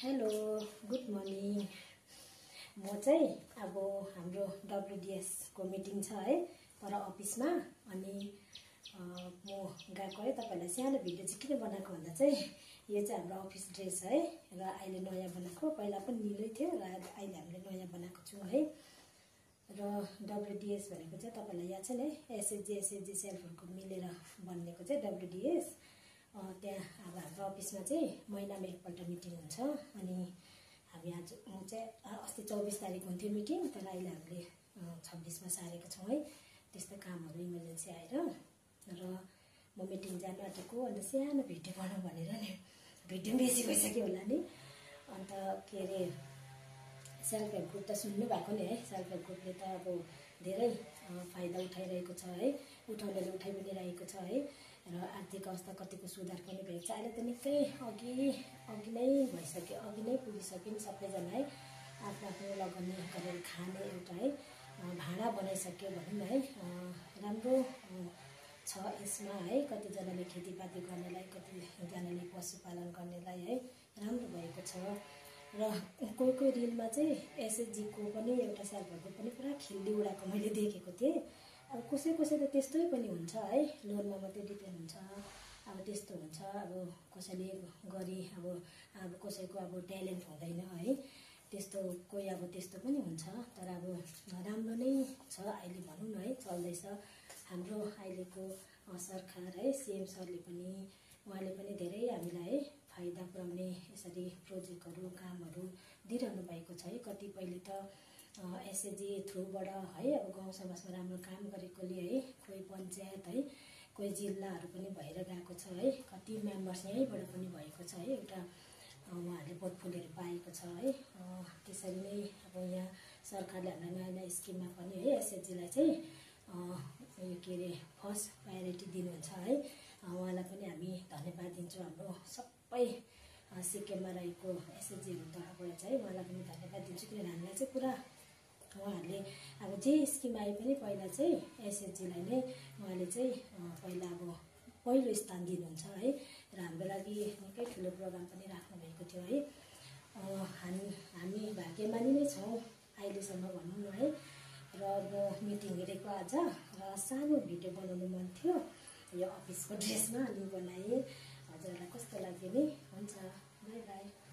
Hello good morning. म चाहिँ अब हाम्रो WDS को मिटिङ छ है पर अफिसमा। अनि म गएको है। तपाईहरुलाई सानो भिडियो चाहिँ किन बनाएको भन्दा चाहिँ यो चाहिँ हाम्रो अफिस ड्रेस है र अहिले नयाँ बनाएको, पहिला पनि निलै थियो र अहिले हामीले नयाँ बनाएको छौं है। र WDS भनेको चाहिँ तपाईहरुलाई याद छ नि, SHG सेल्फ हेल्प ग्रुप मिलेर बनेको चाहिँ WDS। त्यहाँ अब हाम्रो अफिसमा चाहिँ महिनामा एकपल्ट मिटिङ हुन्छ। अनि हामी आज चाहिँ अस्ति 24 तारिक हुन्थ्यो मिटिङ, तर अहिले हामीले 26 मा सारेको छौं है। त्यस्तो कामहरु इमर्जेन्सी आएर र म मिटिङ जान आँटेको। अन्त सानो भिडियो बनाऊ भनेर नि, भिडियो बेसी भइसक्यो होला नि। अन्त के रे सेल्फ हेल्प ग्रुप त सुन्नु भएको नि है। सेल्फ हेल्प ग्रुपले त अब धेरै फाइदा उठाइरहेको छ है, उठाउनेले उठाइ पनि रहेको छ है। र आर्थिक अवस्था कतिको सुधार पनि भएको छ। अहिले त निकै अघि नै भइसक्यो, अघि नै पुगिसक्यो नि सबैजना है। आफ्नो लगानी गरेर खाने एउटा है भाडा बनाइसक्यो भनौँ न है। राम्रो छ यसमा है। कतिजनाले खेतीपाती गर्नेलाई, कतिजनाले पशुपालन गर्नेलाई है राम्रो भएको छ। र कोही रिलमा चाहिँ SHG को पनि एउटा सेल्फ हेल्प ग्रुप पनि पुरा खिल्ली उडाएको मैले देखेको थिएँ। अब कसै त त्यस्तै पनि हुन्छ है, लोनमा मात्रै डिपेन्ड हुन्छ। अब त्यस्तो हुन्छ, अब कसैले गरी अब कसैको अब ट्यालेन्ट हुँदैन है, त्यस्तो कोही अब त्यस्तो पनि हुन्छ। तर अब राम्रो नै छ अहिले भनौँ न है, चल्दैछ हाम्रो अहिलेको सरकार है। CM सरले पनि, उहाँले पनि धेरै हामीलाई है फाइदा पुर्याउने यसरी प्रोजेक्टहरु कामहरु दिइरहनु भएको छ है। कतिपयले त SHG थ्रुबाट है अब गाउँ समाजमा राम्रो काम गरेकोले है, कोही पञ्चायत है, कोही जिल्लाहरु पनि भएर गएको छ है। कति मेम्बर्स यहीँबाट पनि भएको छ है। एउटा उहाँहरूले पोर्टफोलियोहरु पाएको छ है। त्यसरी नै अब यहाँ सरकारले हामीलाई नयाँ स्किममा पनि है SHG लाई चाहिँ यो के रे फर्स्ट प्रायोरिटी दिनुहुन्छ है। उहाँलाई पनि हामी धन्यवाद दिन्छौँ। हाम्रो सबै सिक्किममा रहेको SHG हरु तर्फबाट चाहिँ उहाँलाई पनि धन्यवाद दिन्छु। किनभने हामीलाई चाहिँ पुरा उहाँहरूले अब जे स्किम आए पनि पहिला चाहिँ SHG लाई नै उहाँले चाहिँ पहिला अब पहिलो स्थान दिनुहुन्छ है। र हाम्रो लागि निकै ठुलो प्रोग्राम पनि राख्नु भएको थियो है। हामी भाग्यमानी नै छौँ अहिलेसम्म भनौँ न है। र म मिटिङ हेरेको आज र सानो भिडियो बनाउनु मन थियो यो अफिसको ड्रेसमा, अनि बनाएँ। हजुरहरूलाई कस्तो लाग्यो नि? हुन्छ, बाई बाई।